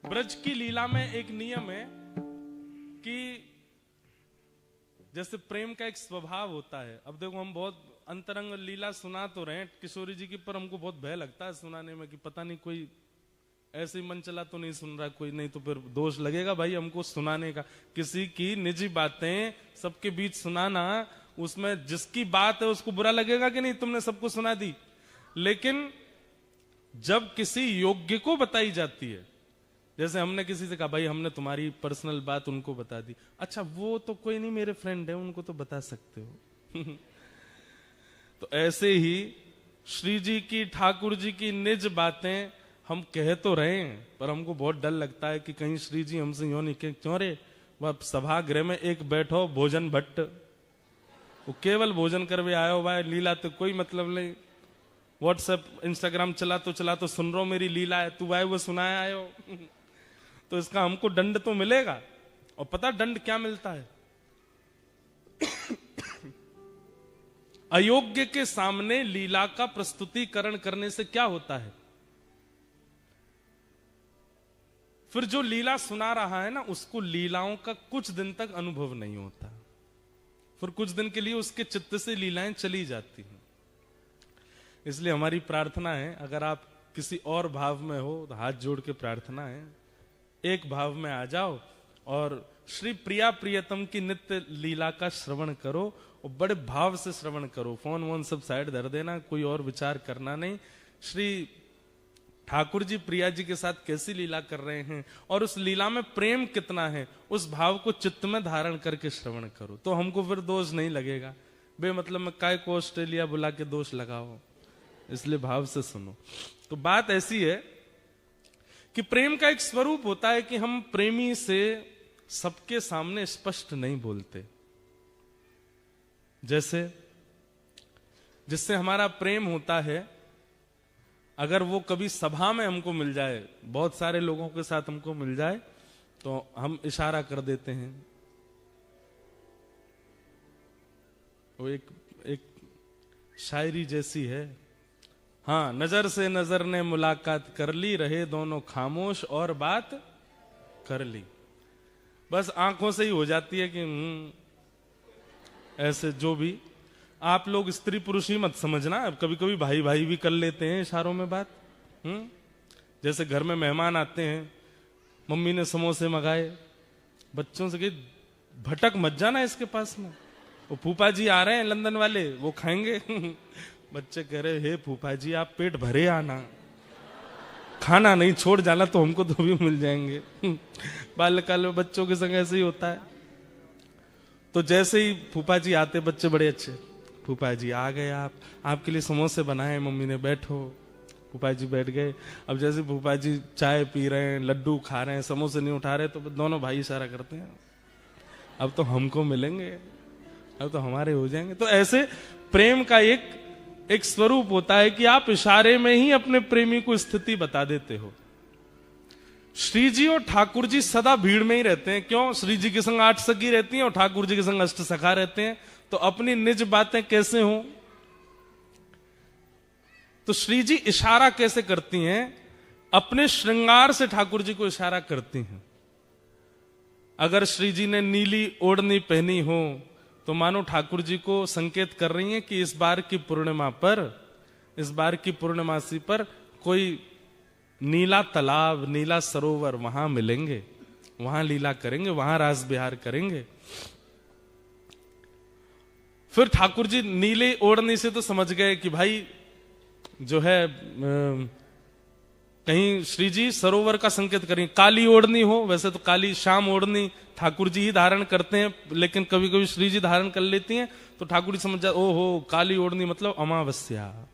ब्रज की लीला में एक नियम है कि जैसे प्रेम का एक स्वभाव होता है। अब देखो, हम बहुत अंतरंग लीला सुना तो रहे किशोरी जी की, पर हमको बहुत भय लगता है सुनाने में कि पता नहीं कोई ऐसे ही मन चला तो नहीं सुन रहा कोई, नहीं तो फिर दोष लगेगा भाई हमको सुनाने का। किसी की निजी बातें सबके बीच सुनाना, उसमें जिसकी बात है उसको बुरा लगेगा कि नहीं, तुमने सबको सुना दी। लेकिन जब किसी योग्य को बताई जाती है, जैसे हमने किसी से कहा भाई हमने तुम्हारी पर्सनल बात उनको बता दी, अच्छा वो तो कोई नहीं मेरे फ्रेंड है उनको तो बता सकते हो। तो ऐसे ही श्री जी की, ठाकुर जी की निज बातें हम कह तो रहे हैं, पर हमको बहुत डर लगता है कि कहीं श्री जी हमसे यूं नहीं कहें, क्यों रे वह सभागृह में एक बैठो भोजन भट्ट, वो केवल भोजन करवे आयो भाई, लीला तो कोई मतलब नहीं। व्हाट्सएप इंस्टाग्राम चला तो सुन रहा मेरी लीला है, तू भाई वो सुनाया आयो। तो इसका हमको दंड तो मिलेगा। और पता दंड क्या मिलता है? अयोग्य के सामने लीला का प्रस्तुतिकरण करने से क्या होता है? फिर जो लीला सुना रहा है ना, उसको लीलाओं का कुछ दिन तक अनुभव नहीं होता, फिर कुछ दिन के लिए उसके चित्त से लीलाएं चली जाती हैं। इसलिए हमारी प्रार्थना है, अगर आप किसी और भाव में हो तो हाथ जोड़ के प्रार्थना है, एक भाव में आ जाओ और श्री प्रिया प्रियतम की नित्य लीला का श्रवण करो, और बड़े भाव से श्रवण करो। फोन वोन सब साइड धर देना, कोई और विचार करना नहीं। श्री ठाकुर जी प्रिया जी के साथ कैसी लीला कर रहे हैं और उस लीला में प्रेम कितना है, उस भाव को चित्त में धारण करके श्रवण करो, तो हमको फिर दोष नहीं लगेगा। बेमतलब में काय को ऑस्ट्रेलिया बुला के दोष लगाओ, इसलिए भाव से सुनो। तो बात ऐसी है कि प्रेम का एक स्वरूप होता है कि हम प्रेमी से सबके सामने स्पष्ट नहीं बोलते। जैसे जिससे हमारा प्रेम होता है, अगर वो कभी सभा में हमको मिल जाए, बहुत सारे लोगों के साथ हमको मिल जाए, तो हम इशारा कर देते हैं। वो एक शायरी जैसी है, हाँ, नजर से नजर ने मुलाकात कर ली, रहे दोनों खामोश और बात कर ली। बस आंखों से ही हो जाती है कि ऐसे। जो भी आप लोग स्त्री पुरुष ही मत समझना, कभी कभी भाई भाई भी कर लेते हैं इशारों में बात। जैसे घर में मेहमान आते हैं, मम्मी ने समोसे मंगाए, बच्चों से कही भटक मत जाना इसके पास में, वो फूफा जी आ रहे हैं लंदन वाले, वो खाएंगे। बच्चे कह रहे, हे फूफा जी आप पेट भरे आना, खाना नहीं छोड़ जाना, तो हमको तो भी मिल जाएंगे। बाल्यकाल में बच्चों के संग ऐसे ही होता है। तो जैसे ही फूफा जी आते, बच्चे बड़े अच्छे, फूफा जी आ गए, आपके लिए समोसे बनाए मम्मी ने, बैठो। फूफा जी बैठ गए। अब जैसे फूफा जी चाय पी रहे हैं, लड्डू खा रहे हैं, समोसे नहीं उठा रहे, तो दोनों भाई इशारा करते हैं, अब तो हमको मिलेंगे, अब तो हमारे हो जाएंगे। तो ऐसे प्रेम का एक स्वरूप होता है कि आप इशारे में ही अपने प्रेमी को स्थिति बता देते हो। श्री जी और ठाकुर जी सदा भीड़ में ही रहते हैं। क्यों? श्री जी के संग 8 सखी रहती हैं और ठाकुर जी के संग 8 सखा रहते हैं। तो अपनी निज बातें कैसे हों? तो श्री जी इशारा कैसे करती हैं? अपने श्रृंगार से ठाकुर जी को इशारा करती हैं। अगर श्री जी ने नीली ओढ़नी पहनी हो, तो मानो ठाकुर जी को संकेत कर रही हैं कि इस बार की पूर्णिमा पर, इस बार की पूर्णमासी पर कोई नीला तालाब, नीला सरोवर, वहां मिलेंगे, वहां लीला करेंगे, वहां रास विहार करेंगे। फिर ठाकुर जी नीले ओढ़नी से तो समझ गए कि भाई जो है कहीं श्री जी सरोवर का संकेत करें। काली ओढ़नी हो, वैसे तो काली शाम ओढ़नी ठाकुर जी ही धारण करते हैं, लेकिन कभी कभी श्री जी धारण कर लेती हैं, तो ठाकुर जी समझ जाए, ओहो काली ओढ़नी मतलब अमावस्या,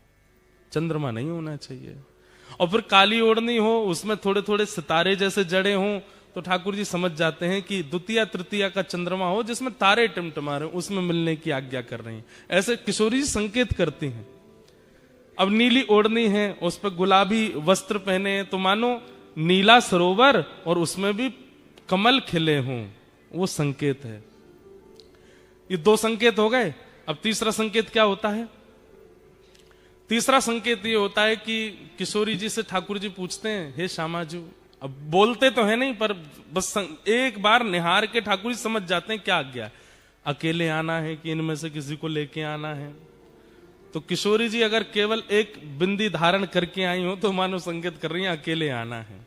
चंद्रमा नहीं होना चाहिए। और फिर काली ओढ़नी हो, उसमें थोड़े थोड़े सितारे जैसे जड़े हों, तो ठाकुर जी समझ जाते हैं कि द्वितीया तृतीया का चंद्रमा हो जिसमें तारे टिमटिमा रहे, उसमें मिलने की आज्ञा कर रही हैं। ऐसे किशोरी जी संकेत करती हैं। अब नीली ओढ़नी है, उस पर गुलाबी वस्त्र पहने हैं, तो मानो नीला सरोवर और उसमें भी कमल खिले हों, वो संकेत है। ये 2 संकेत हो गए। अब तीसरा संकेत क्या होता है? तीसरा संकेत ये होता है कि किशोरी जी से ठाकुर जी पूछते हैं, हे श्यामा जी अब बोलते तो है नहीं, पर बस एक बार निहार के ठाकुर जी समझ जाते हैं क्या आज्ञा है। अकेले आना है कि इनमें से किसी को लेके आना है। तो किशोरी जी अगर केवल एक बिंदी धारण करके आई हो तो मानो संकेत कर रही है अकेले आना है।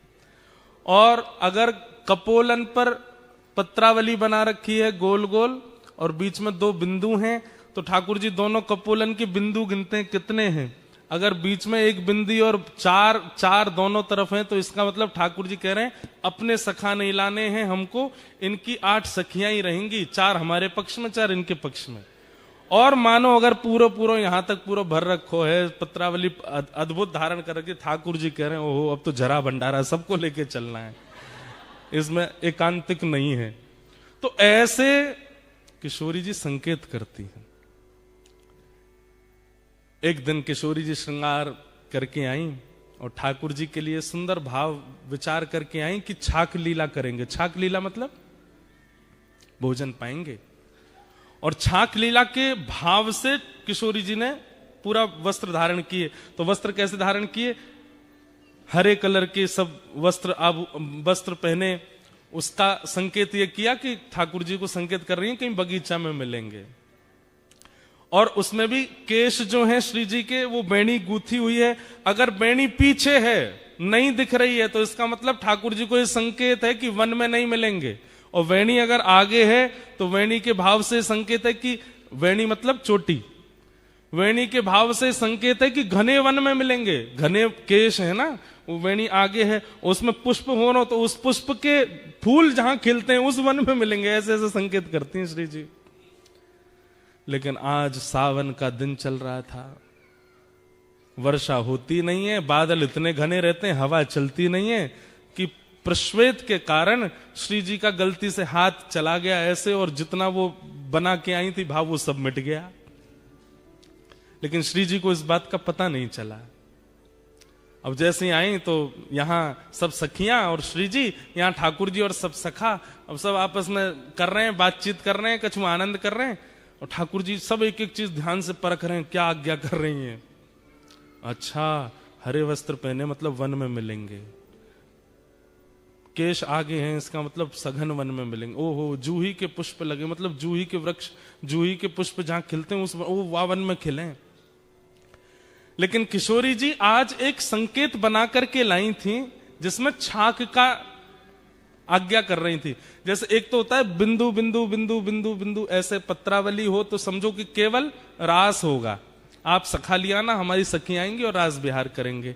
और अगर कपोलन पर पत्रावली बना रखी है गोल गोल और बीच में 2 बिंदु हैं, तो ठाकुर जी दोनों कपोलन के बिंदु गिनते हैं कितने हैं। अगर बीच में 1 बिंदी और 4 दोनों तरफ हैं, तो इसका मतलब ठाकुर जी कह रहे हैं अपने सखा नहीं लाने हैं हमको, इनकी 8 सखियां ही रहेंगी, 4 हमारे पक्ष में 4 इनके पक्ष में। और मानो अगर पूरा यहां तक पूरा भर रखो है, पत्रावली अद्भुत धारण कर रखी, ठाकुर जी कह रहे हैं ओहो अब तो जरा भंडारा सबको लेके चलना है, इसमें एकांतिक नहीं है। तो ऐसे किशोरी जी संकेत करती हैं। एक दिन किशोरी जी श्रृंगार करके आई और ठाकुर जी के लिए सुंदर भाव विचार करके आई कि छाक लीला करेंगे। छाक लीला मतलब भोजन पाएंगे। और छाक लीला के भाव से किशोरी जी ने पूरा वस्त्र धारण किए। तो वस्त्र कैसे धारण किए? हरे कलर के सब वस्त्र पहने। उसका संकेत यह किया कि ठाकुर जी को संकेत कर रही है कहीं बगीचा में मिलेंगे। और उसमें भी केश जो है श्री जी के वो बेणी गूथी हुई है। अगर बेणी पीछे है नहीं दिख रही है तो इसका मतलब ठाकुर जी को यह संकेत है कि वन में नहीं मिलेंगे। और वेणी अगर आगे है तो वेणी के भाव से संकेत है कि वेणी मतलब चोटी, वेणी के भाव से संकेत है कि घने वन में मिलेंगे। घने केश है ना, वो वेणी आगे है, उसमें पुष्प हो रहा तो उस पुष्प के फूल जहां खिलते हैं उस वन में मिलेंगे। ऐसे ऐसे संकेत करती हैं श्री जी। लेकिन आज सावन का दिन चल रहा था, वर्षा होती नहीं है, बादल इतने घने रहते हैं, हवा चलती नहीं है कि प्रश्वेत के कारण श्री जी का गलती से हाथ चला गया ऐसे, और जितना वो बना के आई थी भाव वो सब मिट गया। लेकिन श्री जी को इस बात का पता नहीं चला। अब जैसे ही आई तो यहां सब सखियां और श्री जी, यहां ठाकुर जी और सब सखा, अब सब आपस में कर रहे हैं, बातचीत कर रहे हैं, कछु आनंद कर रहे हैं। और ठाकुर जी सब एक एक चीज ध्यान से परख रहे हैं, क्या आज्ञा कर रही हैं। अच्छा, हरे वस्त्र पहने मतलब वन में मिलेंगे, केश आगे हैं इसका मतलब सघन वन में मिलेंगे। ओहो, जूही के पुष्प लगे मतलब जूही के वृक्ष, जूही के पुष्प जहां खिलते हैं उस वन में खिले। लेकिन किशोरी जी आज एक संकेत बना करके लाई थी जिसमें छाक का आज्ञा कर रही थी। जैसे एक तो होता है बिंदु बिंदु बिंदु बिंदु बिंदु, ऐसे पत्रावली हो तो समझो कि केवल रास होगा, आप सखा लिया ना, हमारी सखी आएंगी और रास बिहार करेंगे।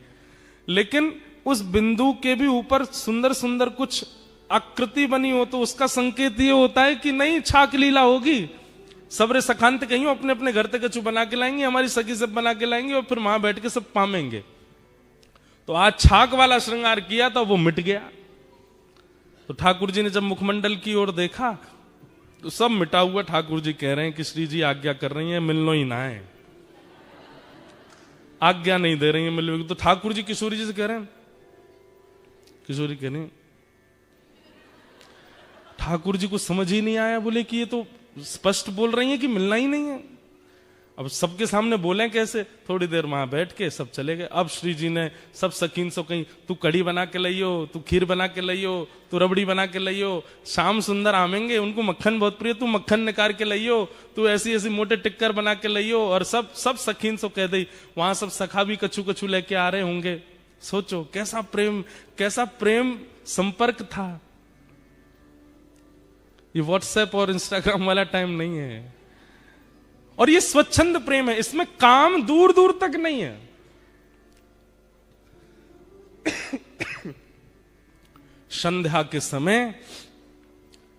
लेकिन उस बिंदु के भी ऊपर सुंदर सुंदर कुछ आकृति बनी हो तो उसका संकेत ये होता है कि नहीं छाक लीला होगी। सबरे सखांत कहीं अपने अपने घर तक कछु बना के लाएंगे, हमारी सखी सब बना के लाएंगे और फिर वहां बैठ के सब पामेंगे। तो आज छाक वाला श्रृंगार किया था वो मिट गया। तो ठाकुर जी ने जब मुखमंडल की ओर देखा तो सब मिटा हुआ। ठाकुर जी कह रहे हैं कि श्री जी आज्ञा कर रही है मिलनो ही ना है, आज्ञा नहीं दे रही है मिलने। तो ठाकुर जी किशोरी जी से कह रहे हैं, किशोरी कह रहे ठाकुर जी को समझ ही नहीं आया, बोले कि ये तो स्पष्ट बोल रही है कि मिलना ही नहीं है। अब सबके सामने बोले कैसे? थोड़ी देर वहां बैठ के सब चले गए। अब श्री जी ने सब सखीन से कहीं, तू कढ़ी बना के लाइयो, तू खीर बना के लाइयो, तू रबड़ी बना के लाइयो, शाम सुंदर आमेंगे उनको मक्खन बहुत प्रिय, तू मक्खन निकाल के लाइयो, तू ऐसी ऐसी मोटे टिक्कर बना के लाइयो। और सब सखीन से कह दी। वहां सब सखा भी कछु कछु लेके आ रहे होंगे। सोचो कैसा प्रेम संपर्क था। ये व्हाट्सएप और इंस्टाग्राम वाला टाइम नहीं है। और ये स्वच्छंद प्रेम है, इसमें काम दूर दूर तक नहीं है। संध्या के समय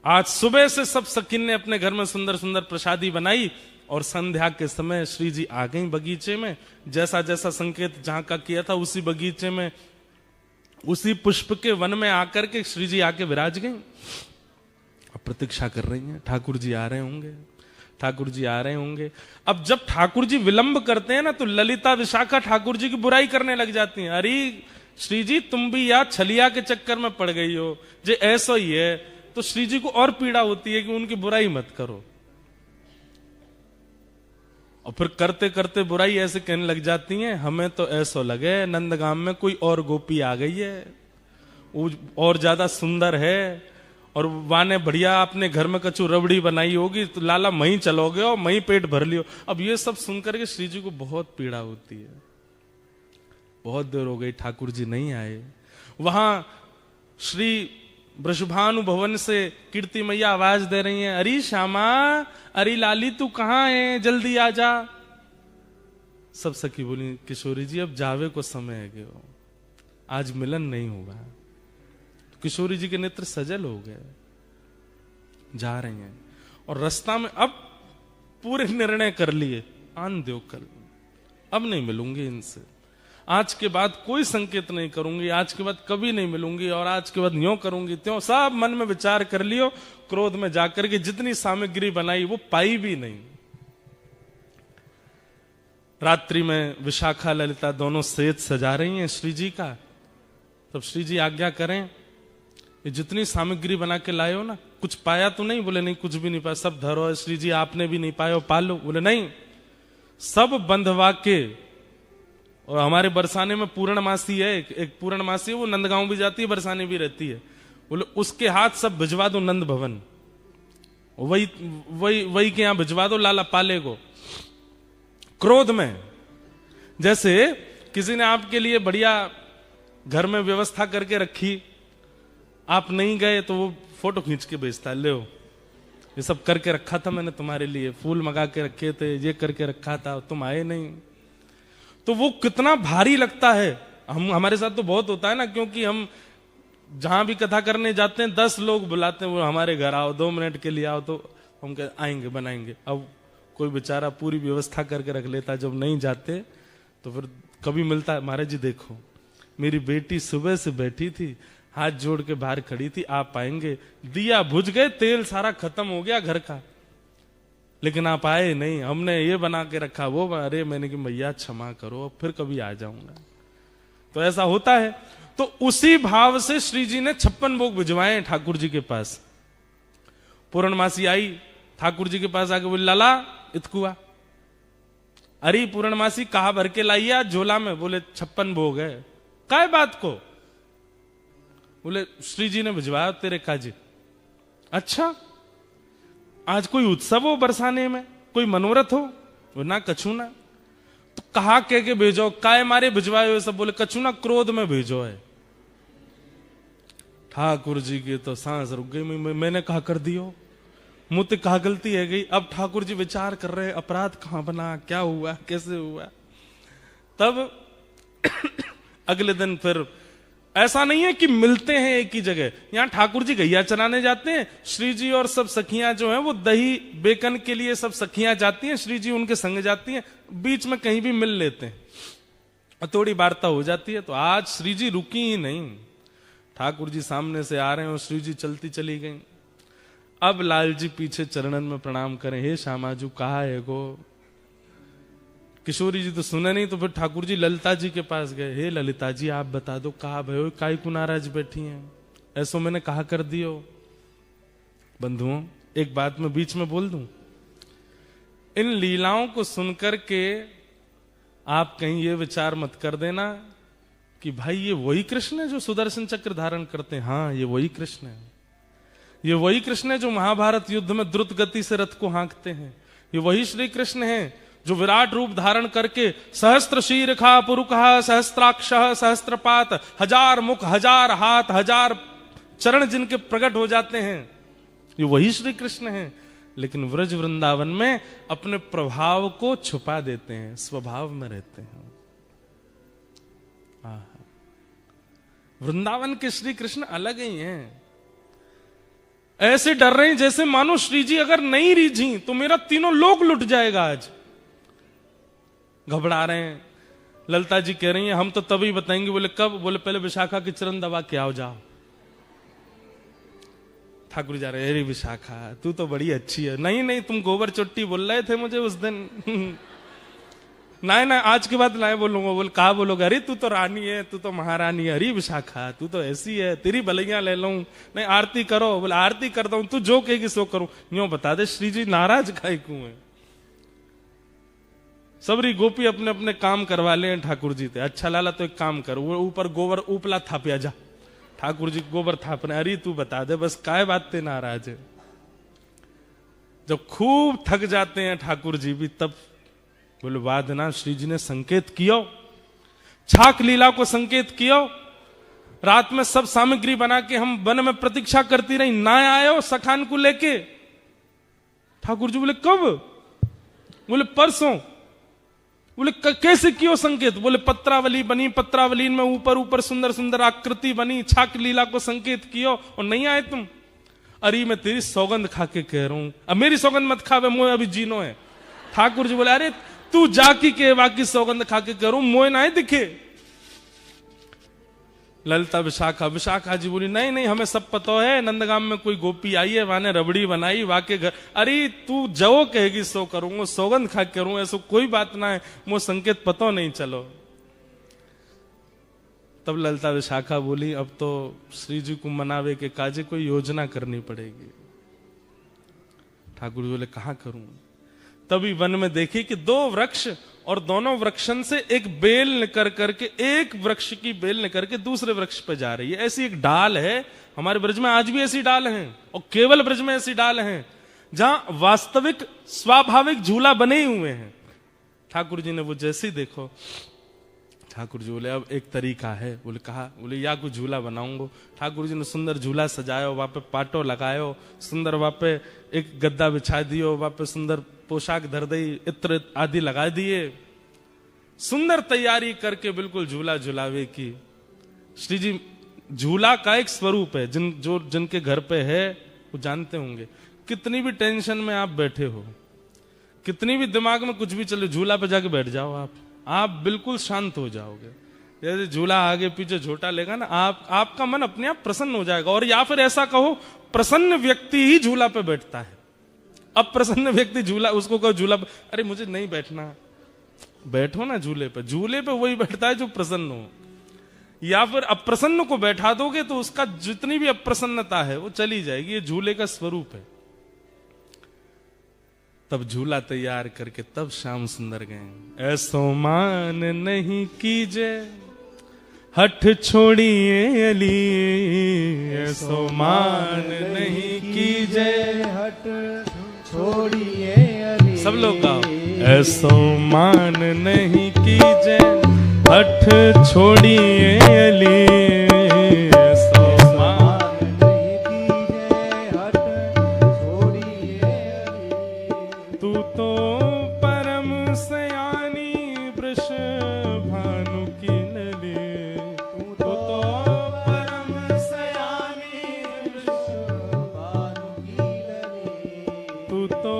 आज सुबह से सब सखीन ने अपने घर में सुंदर सुंदर प्रसादी बनाई और संध्या के समय श्री जी आ गई बगीचे में। जैसा जैसा संकेत जहां का किया था उसी बगीचे में, उसी पुष्प के वन में आकर के श्री जी आके विराज गई। अब प्रतीक्षा कर रही हैं, ठाकुर जी आ रहे होंगे, ठाकुर जी आ रहे होंगे। अब जब ठाकुर जी विलंब करते हैं ना तो ललिता विशाखा ठाकुर जी की बुराई करने लग जाती हैं। अरे श्री जी तुम भी यार छलिया के चक्कर में पड़ गई हो, जे ऐसा ही है। तो श्री जी को और पीड़ा होती है कि उनकी बुराई मत करो। और फिर करते करते बुराई ऐसे कहने लग जाती हैं, हमें तो ऐसा लगे नंदगाम में कोई और गोपी आ गई है, वो और ज्यादा सुंदर है, और वाने बढ़िया अपने घर में कचू रबड़ी बनाई होगी, तो लाला मही चलोगे और मही पेट भर लियो। अब ये सब सुनकर के श्री जी को बहुत पीड़ा होती है। बहुत देर हो गई, ठाकुर जी नहीं आए। वहां श्री वृषभानु भवन से कीर्ति मैया आवाज दे रही हैं, अरे श्यामा, अरे लाली तू कहां है, जल्दी आ जा। सब सखी बोली, किशोरी जी अब जावे को समय है गयो, आज मिलन नहीं होगा। तो किशोरी जी के नेत्र सजल हो गए, जा रही हैं। और रास्ता में अब पूरे निर्णय कर लिए, आन दो कल, अब नहीं मिलूंगी इनसे, आज के बाद कोई संकेत नहीं करूंगी, आज के बाद कभी नहीं मिलूंगी, और आज के बाद यूं करूंगी त्यों, सब मन में विचार कर लियो। क्रोध में जाकर के जितनी सामग्री बनाई वो पाई भी नहीं। रात्रि में विशाखा ललिता दोनों सेज सजा रही हैं श्री जी का। तब श्री जी आज्ञा करें, ये जितनी सामग्री बना के लाए हो ना, कुछ पाया तो नहीं? बोले नहीं, कुछ भी नहीं पाया, सब धरो। श्री जी आपने भी नहीं पाया, पालो। बोले नहीं, सब बंधवा के। और हमारे बरसाने में पूर्णमासी है, एक पूर्णमासी है, वो नंदगांव भी जाती है, बरसाने भी रहती है। बोले उसके हाथ सब भिजवा दो नंद भवन, वही वही वही के यहां भिजवा दो, लाला पाले को। क्रोध में जैसे किसी ने आपके लिए बढ़िया घर में व्यवस्था करके रखी, आप नहीं गए तो वो फोटो खींच के भेजता है, ले ये सब करके रखा था मैंने तुम्हारे लिए, फूल मंगा के रखे थे, ये करके रखा था, तुम आए नहीं। तो वो कितना भारी लगता है। हमारे साथ तो बहुत होता है ना, क्योंकि हम जहां भी कथा करने जाते हैं 10 लोग बुलाते हैं, वो हमारे घर आओ, 2 मिनट के लिए आओ, तो हम आएंगे, बनाएंगे। अब कोई बेचारा पूरी व्यवस्था करके रख लेता, जब नहीं जाते तो फिर कभी मिलता है, महाराज जी देखो मेरी बेटी सुबह से बैठी थी, हाथ जोड़ के बाहर खड़ी थी, आप आएंगे, दिया बुझ गए, तेल सारा खत्म हो गया घर का, लेकिन आप आए नहीं, हमने ये बना के रखा, वो। अरे मैंने कि मैया क्षमा करो, फिर कभी आ जाऊंगा। तो ऐसा होता है। तो उसी भाव से श्री जी ने 56 भोग भिजवाए ठाकुर जी के पास। पूर्णमासी आई ठाकुर जी के पास आके बोली, लाला इतकुआ। अरे पूर्णमासी कहा भर के लाइए आज झोला में? बोले 56 भोग है। काय बात को? बोले श्री जी ने भिजवाया तेरे काजी। अच्छा, आज कोई उत्सव हो बरसाने में, कोई मनोरथ हो? वो ना कछु ना। तो कहा के भेजो, काय मारे भिजवाए हुए सब? बोले कछु ना, क्रोध में भेजो है। ठाकुर जी की तो सांस रुक गई। मैंने कहा कर दियो, मुझसे कहा गलती है गई। अब ठाकुर जी विचार कर रहे, अपराध कहां बना, क्या हुआ, कैसे हुआ। तब अगले दिन फिर ऐसा नहीं है कि मिलते हैं एक ही जगह, यहां ठाकुर जी गैया चराने जाते हैं, श्री जी और सब सखियां जो हैं वो दही बेकन के लिए सब सखियां जाती हैं, श्री जी उनके संग जाती हैं, बीच में कहीं भी मिल लेते हैं और थोड़ी वार्ता हो जाती है। तो आज श्री जी रुकी ही नहीं, ठाकुर जी सामने से आ रहे हैं और श्री जी चलती चली गई। अब लाल जी पीछे चरणन में प्रणाम करें, हे श्यामाजू कहा है गो। किशोरी जी तो सुने नहीं, तो फिर ठाकुर जी ललिता जी के पास गए, हे ललिता जी आप बता दो कहा भयो, काय को नाराज बैठी हैं, ऐसो मैंने कहा कर दियो। बंधुओं एक बात मैं बीच में बोल दूं, इन लीलाओं को सुनकर के आप कहीं ये विचार मत कर देना कि भाई ये वही कृष्ण है जो सुदर्शन चक्र धारण करते हैं। हाँ, ये वही कृष्ण है, ये वही कृष्ण है जो महाभारत युद्ध में द्रुत गति से रथ को हाँकते हैं। ये वही श्री कृष्ण है जो विराट रूप धारण करके सहस्त्र शीर्षा पुरुषः सहस्त्राक्षः सहस्त्रपात, 1000 मुख 1000 हाथ 1000 चरण जिनके प्रकट हो जाते हैं, ये वही श्री कृष्ण है। लेकिन व्रज वृंदावन में अपने प्रभाव को छुपा देते हैं, स्वभाव में रहते हैं। वृंदावन के श्री कृष्ण अलग ही हैं। ऐसे डर रहे हैं जैसे मानो श्री जी अगर नहीं रीझी तो मेरा तीनों लोक लुट जाएगा। आज घबरा रहे हैं। ललिता जी कह रही हैं हम तो तभी बताएंगे। बोले कब? बोले पहले विशाखा की चरण दबा के आओ, जाओ। ठाकुर जा रहे, अरे विशाखा तू तो बड़ी अच्छी है। नहीं नहीं, तुम गोबर चुट्टी बोल रहे थे मुझे उस दिन। नहीं ना, आज के बाद लाए बोलूंगा। बोल कहा बोलोगे? अरे तू तो रानी है, तू तो महारानी है। अरे विशाखा तू तो ऐसी है, तेरी भलैया ले लूं। नहीं आरती करो। बोले आरती करता हूं, तू जो कहेगी सो करूं। यूं बता दे श्री जी नाराज काहे क्यों है? सबरी गोपी अपने अपने काम करवा ले ठाकुर जी थे। अच्छा लाला तो एक काम कर, वो ऊपर गोबर उपला थापिया जा। ठाकुर जी गोबर थापने, अरे तू बता दे बस काय बात ते नाराज है। जब खूब थक जाते हैं ठाकुर जी भी, तब बोले वादना श्री जी ने संकेत कियो, छाक लीला को संकेत कियो। रात में सब सामग्री बना के हम वन में प्रतीक्षा करती रही, ना आयो सखान को लेके। ठाकुर जी बोले कब? बोले परसों। बोले कैसे कियो संकेत? बोले पत्रावली बनी, पत्रावली में ऊपर ऊपर सुंदर सुंदर आकृति बनी, छाक लीला को संकेत कियो और नहीं आए तुम। अरे मैं तेरी सौगंध खा के कह रहा हूं, अब मेरी सौगंध मत खावे, मोए अभी जीनो है। ठाकुर जी बोले अरे तू जाकी के बाकी सौगंध खा के कह रहा हूं, मोए ना दिखे। ललिता विशाखा जी बोली नहीं नहीं हमें सब पता है, नंदगाम में कोई गोपी आई है, वाने रबड़ी बनाई, वाके घर। अरे तू जो कहेगी सो करूंगा, सौगंध खा के करूंगा, ऐसा कोई बात ना है, मो संकेत पतो नहीं चलो। तब ललिता विशाखा बोली अब तो श्री जी को मनावे के काजे कोई योजना करनी पड़ेगी। ठाकुर जी बोले कहां करूं? तभी वन में देखी कि दो वृक्ष और दोनों वृक्षन से एक बेल निकल करके, एक वृक्ष की बेल निकल के दूसरे वृक्ष पे जा रही है। ऐसी एक डाल है, हमारे ब्रज में आज भी ऐसी डाल हैं, और केवल ब्रज में ऐसी डाल हैं जहां वास्तविक स्वाभाविक झूला बने हुए हैं। ठाकुर जी ने वो जैसे ही देखो, ठाकुर जी बोले अब एक तरीका है। बोले कहा? बोले या कुछ झूला बनाऊंगा। ठाकुर जी ने सुंदर झूला सजायो, वहां पे पाटो लगायो, सुंदर वहां पे एक गद्दा बिछा दियो, वहां पे सुंदर पोशाक धर दी, इत्र आदि लगा दिए, सुंदर तैयारी करके बिल्कुल झूला झुलावे की। श्री जी झूला का एक स्वरूप है, जिनके घर पे है वो जानते होंगे। कितनी भी टेंशन में आप बैठे हो, कितनी भी दिमाग में कुछ भी चले, झूला पे जाके बैठ जाओ, आप बिल्कुल शांत हो जाओगे। जैसे झूला आगे पीछे झोटा लेगा ना, आपका मन अपने आप प्रसन्न हो जाएगा। और या फिर ऐसा कहो प्रसन्न व्यक्ति ही झूला पे बैठता है। अब प्रसन्न व्यक्ति झूला, उसको कहो झूला पे, अरे मुझे नहीं बैठना, बैठो ना झूले पे। झूले पे वही बैठता है जो प्रसन्न हो। या फिर अप्रसन्न को बैठा दोगे तो उसका जितनी भी अप्रसन्नता है वो चली जाएगी। ये झूले का स्वरूप है। तब झूला तैयार करके तब श्याम सुंदर गए। ऐसो मान नहीं कीजे हठ छोड़िए अली, ऐसो मान नहीं कीजे हठ छोड़िए अली। सब लोग गाओ। ऐसो मान नहीं कीजे हठ छोड़िए अली, ऐसो मान नहीं कीजे हठ छोड़िए अली। तू तो परम सयानी वृष भानु की नली, तू तो परम सयानी वृष भानु की नली। तू तो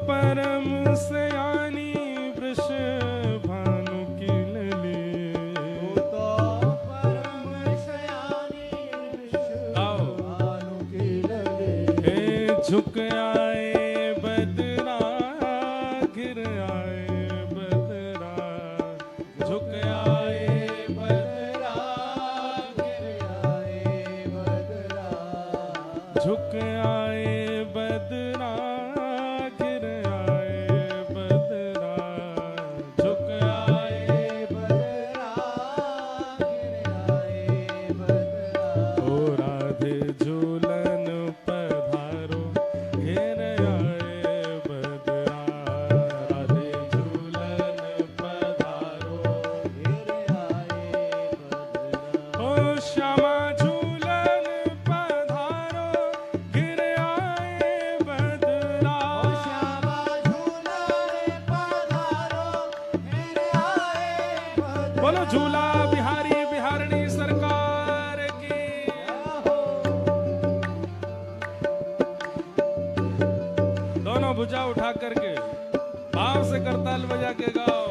परम सयानी वृष भानु की नली। तू तो परम सयानी वृष आओ। भानु की नली। हे झुक आए बदरा, गिर आए बदरा, झुक आए बदरा गिर आए बदरा। झुक आए बदरा, गिर आए बदरा, झुक आए बदरा गिर आए बदरा। ओ राधे झूलन पधारो, घेर आए बदरा, राधे झूलन पधारो। गिर आए बदरा। ओ श्यामा झूलन पधारो, गिर आए बदरा। श्यामा झूलन पधारो गिर आए बदरा। बोलो झूला बिहारी बिहारणी सरकार की। दोनों भुजा उठा करके भाव से करताल बजा के गाओ।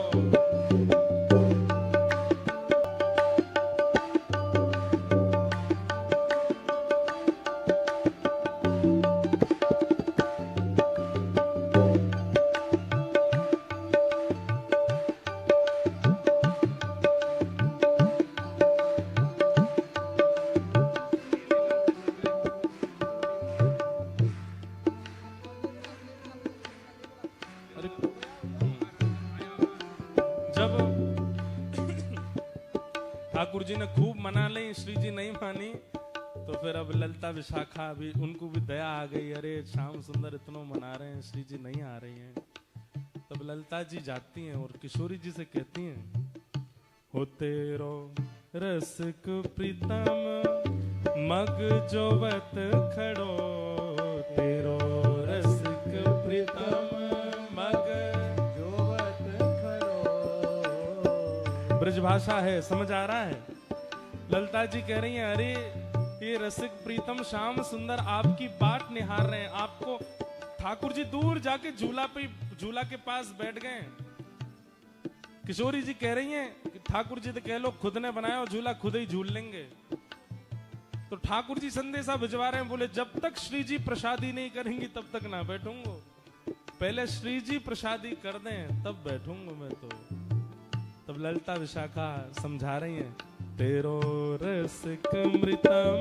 जब ठाकुर जी ने खूब मना ली, श्री जी नहीं मानी, तो फिर अब ललिता विशाखा भी, उनको भी दया आ गई, अरे श्याम सुंदर इतना मना रहे हैं, श्री जी नहीं आ रही हैं। तब ललिता जी जाती हैं और किशोरी जी से कहती हैं, हो तेरो रसिक प्रीतम मग जोवत खड़ो, तेरो रसिक प्रीतम मग जोवत खड़ो। ब्रजभाषा है, समझ आ रहा है। ललिता जी कह रही हैं, अरे ये रसिक प्रीतम श्याम सुंदर आपकी बाट निहार रहे हैं, आपको ठाकुर जी दूर जाके झूला के पास बैठ गए। किशोरी जी कह रही हैं कि ठाकुर जी तो कह लो खुद ने बनाया और झूला खुद ही झूल लेंगे। तो ठाकुर जी संदेशा भिजवा रहे हैं, बोले जब तक श्री जी प्रसादी नहीं करेंगी तब तक ना बैठूंगा, पहले श्री जी प्रसादी कर दें तब बैठूंगा मैं। तो तब ललिता विशाखा समझा रही हैं, तेरो रसिक मृतम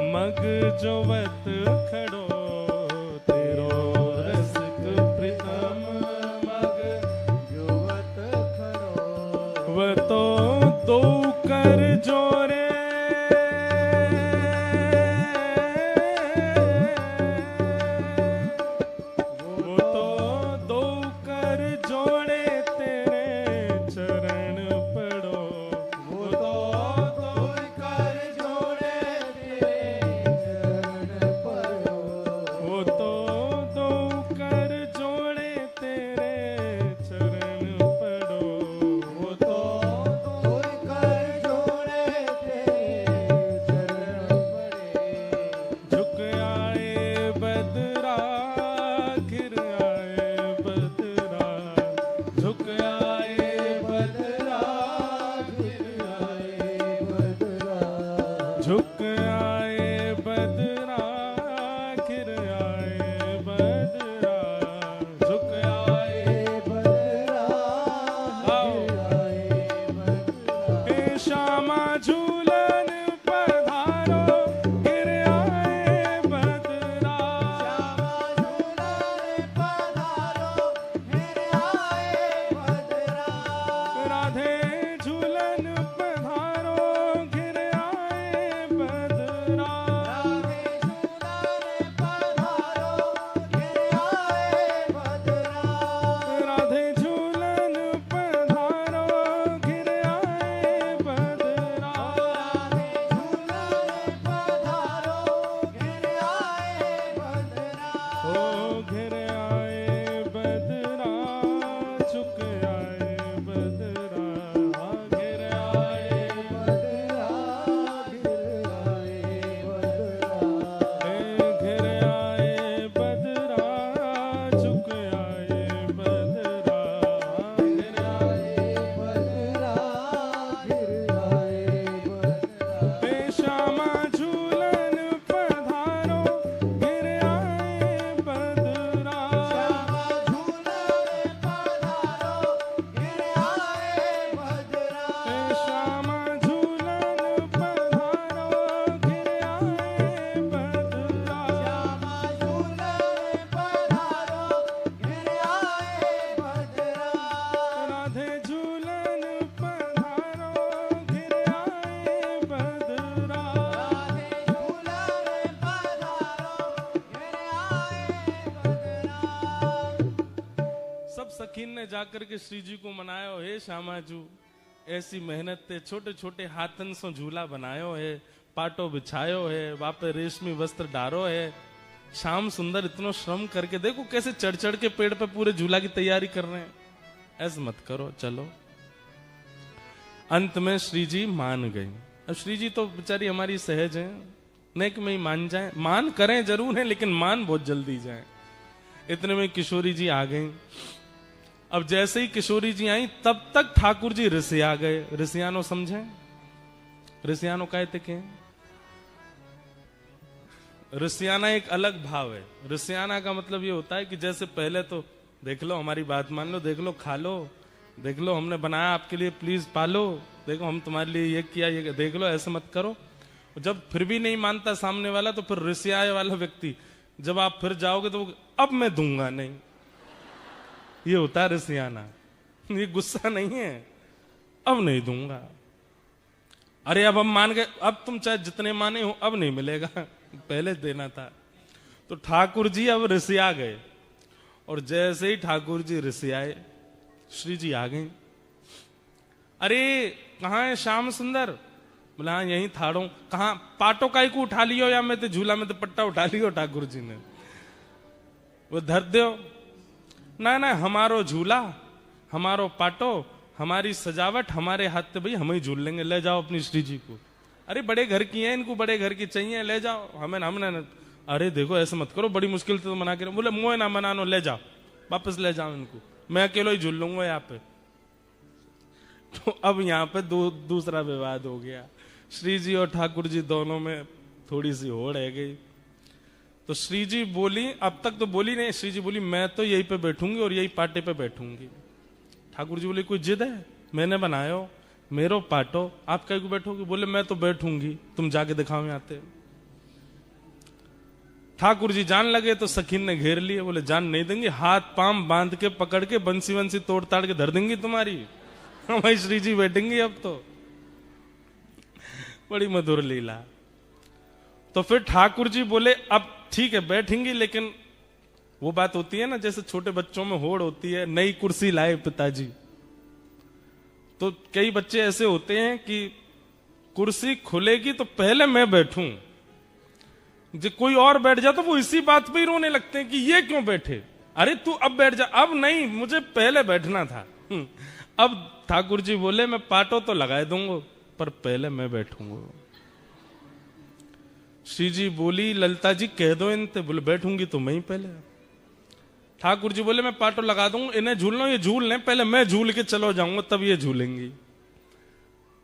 मग जोवत खड़ो, तेरो रसिक प्रीतम मग जोवत खड़ो। वह तो दो कर जोरे, वो तो दो कर जोड़े तेरे चरण पड़ो, वो तो दो कर जोड़े तेरे चरण पड़ो। वो तो दो कर जोड़े तेरे चरण पड़ो, वो तो दो कर जोड़े तेरे चरण पड़े। झुक आए बदरा गिर आए बदरा, झुक आए बदरा गिर आए बदरा। झुक आए बदरा गिर आए बदरा, झुक आए बदरा गिर आए बदरा। हे श्यामा झूलन पधारो गिर आए बदरा, श्यामा झूलन पधारो गिर आए बदरा। राधे झूलन पधारो गिर आए बदरा, राधे झूलन पधारो गिर आए बदरा। ओ घिर आए बदरा, झुक आए बदरा, घिर आए बदरा गिर आए बदरा। घिर आए बदरा, झुक आए बदरा, घिर आए बदरा गिर आए बदरा। हे श्यामा झूलन पधारो गिर आए बदरा, श्यामा झूलन पधारो गिर आए बदरा। हे श्यामा झूलन पधारो गिर आए बदरा, श्यामा झूलन पधारो गिर आए बदरा। राधे झूलन पधारो गिर आए बदरा। राधे झूलन पधारो गिर आए बदरा। सब सखीन ने जाकर के श्री जी को मनायो, हे श्यामाजू ऐसी मेहनत ते छोटे छोटे हाथन से झूला बनायो है, पाटो बिछायो है, वापे रेशमी वस्त्र डारो है। श्याम सुंदर इतना श्रम करके देखो कैसे चढ़ चढ़ के पेड़ पे पूरे झूला की तैयारी कर रहे हैं। ऐसे मत करो, चलो। अंत में श्री जी मान गई। अब श्री जी तो बेचारी हमारी सहज है, नेक में ही मान जाए, मान करें जरूर है लेकिन मान बहुत जल्दी जाए। इतने में किशोरी जी आ गई। अब जैसे ही किशोरी जी आई तब तक ठाकुर जी ऋषिया गए। ऋषियानो समझे? ऋषियानो कहते के ऋषियाना एक अलग भाव है। ऋषियाना का मतलब ये होता है कि जैसे पहले तो देख लो, हमारी बात मान लो, देख लो, खा लो, देख लो हमने बनाया आपके लिए, प्लीज पालो, देखो हम तुम्हारे लिए ये किया, ये देख लो, ऐसे मत करो। जब फिर भी नहीं मानता सामने वाला तो फिर ऋषियाए वाला व्यक्ति, जब आप फिर जाओगे तो अब मैं दूंगा नहीं, ये होता है ऋषियाना। ये गुस्सा नहीं है, अब नहीं दूंगा। अरे अब हम मान गए, अब तुम चाहे जितने माने हो अब नहीं मिलेगा, पहले देना था। तो ठाकुर जी अब रिसिया गए, और जैसे ही ठाकुर जी रिसियाए, श्री जी आ गए। अरे कहाँ है श्याम सुंदर? बोला हाँ यहीं थाड़ो। कहाँ? पाटो काई को उठा लियो या मैं तो झूला में तो पट्टा उठा लियो ठाकुर जी ने। वो धर दो ना ना, हमारो झूला, हमारो पाटो, हमारी सजावट, हमारे हाथ से भाई हम ही झूल लेंगे, ले जाओ अपनी श्री जी को। अरे बड़े घर की हैं, इनको बड़े घर की चाहिए, ले जाओ। हमें हमने, अरे देखो ऐसे मत करो, बड़ी मुश्किल से तो मना के। बोले मुँह ना मनानो, ले जाओ, वापस ले जाओ इनको, मैं अकेला ही झूल लूंगा यहाँ पे। तो अब यहाँ पे दूसरा विवाद हो गया, श्री जी और ठाकुर जी दोनों में थोड़ी सी होड़ है गई। तो श्री जी बोली, अब तक तो बोली नहीं, श्री जी बोली मैं तो यहीं पे बैठूंगी और यही पाटे पे बैठूंगी। ठाकुर जी बोले कोई जिद है? मैंने बनायो, मेरो पाटो, आप कहीं को बैठोगे? बोले मैं तो बैठूंगी, तुम जाके दिखाओ यहाँ पे। ठाकुर जी जान लगे तो सखीन ने घेर लिए, बोले जान नहीं देंगे, हाथ पांव बांध के पकड़ के बंसी वंसी तोड़ ताड़ के धर देंगी तुम्हारी, हमारी श्री जी बैठेंगी अब तो। बड़ी मधुर लीला। तो फिर ठाकुर जी बोले अब ठीक है बैठेंगी, लेकिन वो बात होती है ना जैसे छोटे बच्चों में होड़ होती है, नई कुर्सी लाए पिताजी। तो कई बच्चे ऐसे होते हैं कि कुर्सी खुलेगी तो पहले मैं बैठूं, जो कोई और बैठ जा तो वो इसी बात पे ही रोने लगते हैं कि ये क्यों बैठे, अरे तू अब बैठ जा। अब नहीं, मुझे पहले बैठना था। अब ठाकुर जी बोले मैं पाटो तो लगा दूंगा पर पहले मैं बैठूंगा। श्री जी बोली ललिता जी कह दो इनसे, बोले बैठूंगी तो मैं ही पहले। ठाकुर जी बोले मैं पाटो लगा दूंगा, इन्हें झूलना, ये झूल लें, पहले मैं झूल के चलो जाऊंगा तब ये झूलेंगी।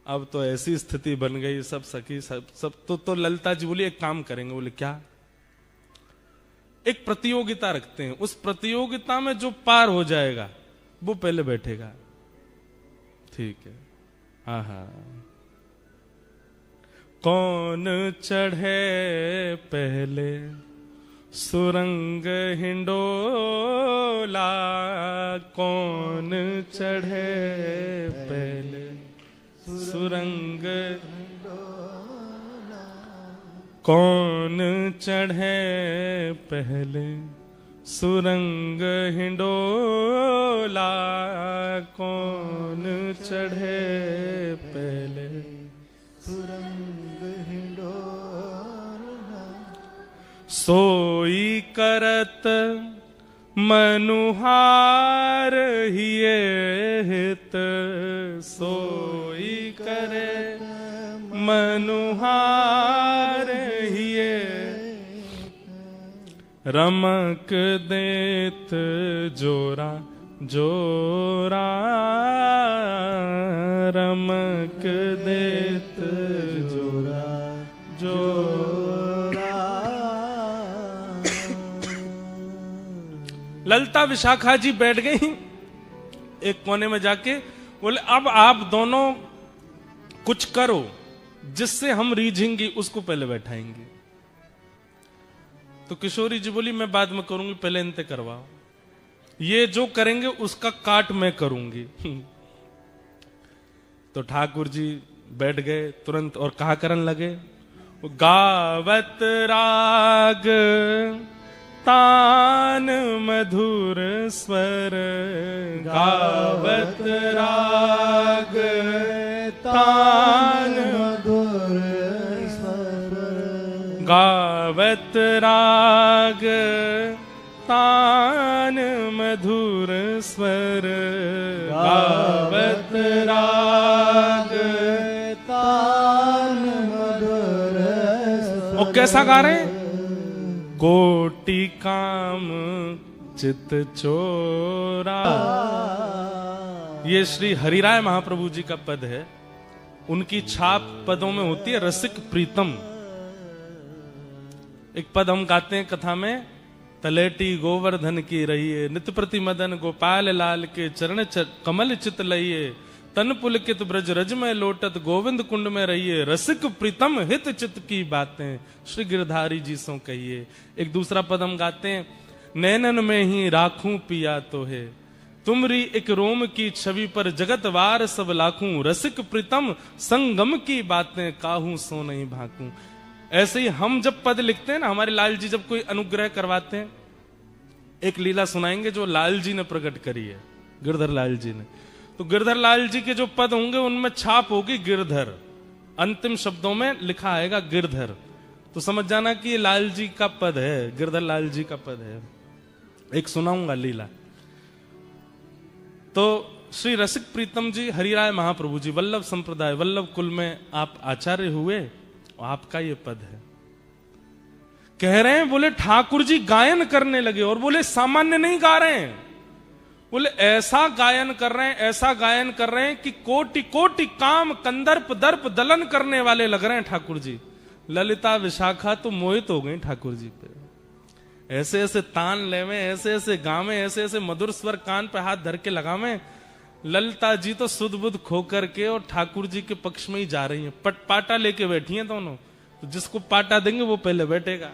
अब तो ऐसी स्थिति बन गई, सब सखी सब तो ललिता जी बोली एक काम करेंगे। बोले क्या? एक प्रतियोगिता रखते हैं, उस प्रतियोगिता में जो पार हो जाएगा वो पहले बैठेगा। ठीक है, हाँ हाँ। कौन चढ़े पहले सुरंग हिंडोला, कौन चढ़े पहले सुरंग, कौन चढ़े पहले सुरंग हिंडोला, कौन चढ़े पहले सुरंग हिंडोला। सोई करत मनुहार हिये हित, सोई करे मनुहार हिये, रमक देत जोरा जोरा, रमक देत जोरा जोरा। ललिता विशाखा जी बैठ गई एक कोने में जाके, बोले अब आप दोनों कुछ करो जिससे हम रीझेंगी, उसको पहले बैठाएंगे। तो किशोरी जी बोली मैं बाद में करूंगी, पहले इनते करवाओ, ये जो करेंगे उसका काट मैं करूंगी। तो ठाकुर जी बैठ गए तुरंत और कहा करन लगे, गावत राग तान मधुर स्वर, गावत राग तान मधुर स्वर, गावत राग तान मधुर स्वर, गावत राग तान मधुर स्वर। और कैसा गा रहे हैं? कोटि काम चित चोरा। ये श्री हरिराय महाप्रभु जी का पद है, उनकी छाप पदों में होती है रसिक प्रीतम। एक पद हम गाते हैं कथा में, तलेटी गोवर्धन की रहिए, नित प्रति मदन गोपाल लाल के चरण कमल चित लइए, तन पुलकित ब्रज रज में लोटत गोविंद कुंड में रहिए, रसिक प्रीतम हित चित की बातें श्री गिरधारी जी सो कहिए। एक दूसरा पद हम गाते हैं, नैनन में ही राखूं पिया तो है, तुमरी एक रोम की छवि पर जगत वार सब लाखूं, रसिक प्रीतम संगम की बातें काहू सो नहीं भाकूं। ऐसे ही हम जब पद लिखते हैं ना, हमारे लाल जी जब कोई अनुग्रह करवाते हैं, एक लीला सुनाएंगे जो लाल जी ने प्रकट करी है, गिरधर लाल जी ने। तो गिरधर लाल जी के जो पद होंगे उनमें छाप होगी गिरधर, अंतिम शब्दों में लिखा आएगा गिरधर। तो समझ जाना कि ये लाल जी का पद है, गिरधर लाल जी का पद है। एक सुनाऊंगा लीला। तो श्री रसिक प्रीतम जी, हरिराय महाप्रभु जी, वल्लभ संप्रदाय, वल्लभ कुल में आप आचार्य हुए, आपका ये पद है। कह रहे हैं, बोले ठाकुर जी गायन करने लगे, और बोले सामान्य नहीं गा रहे हैं, बोले ऐसा गायन कर रहे हैं, ऐसा गायन कर रहे हैं कि कोटि कोटि काम कंदर्प दर्प दलन करने वाले लग रहे हैं ठाकुर जी। ललिता विशाखा तो मोहित हो गई ठाकुर जी पे। ऐसे ऐसे तान लेवे, ऐसे ऐसे गावे, ऐसे ऐसे मधुर स्वर कान पे हाथ धर के लगावे। ललिता जी तो सुध बुध खो करके और ठाकुर जी के पक्ष में ही जा रही हैं। पाटा लेके बैठी हैं दोनों, तो जिसको पाटा देंगे वो पहले बैठेगा।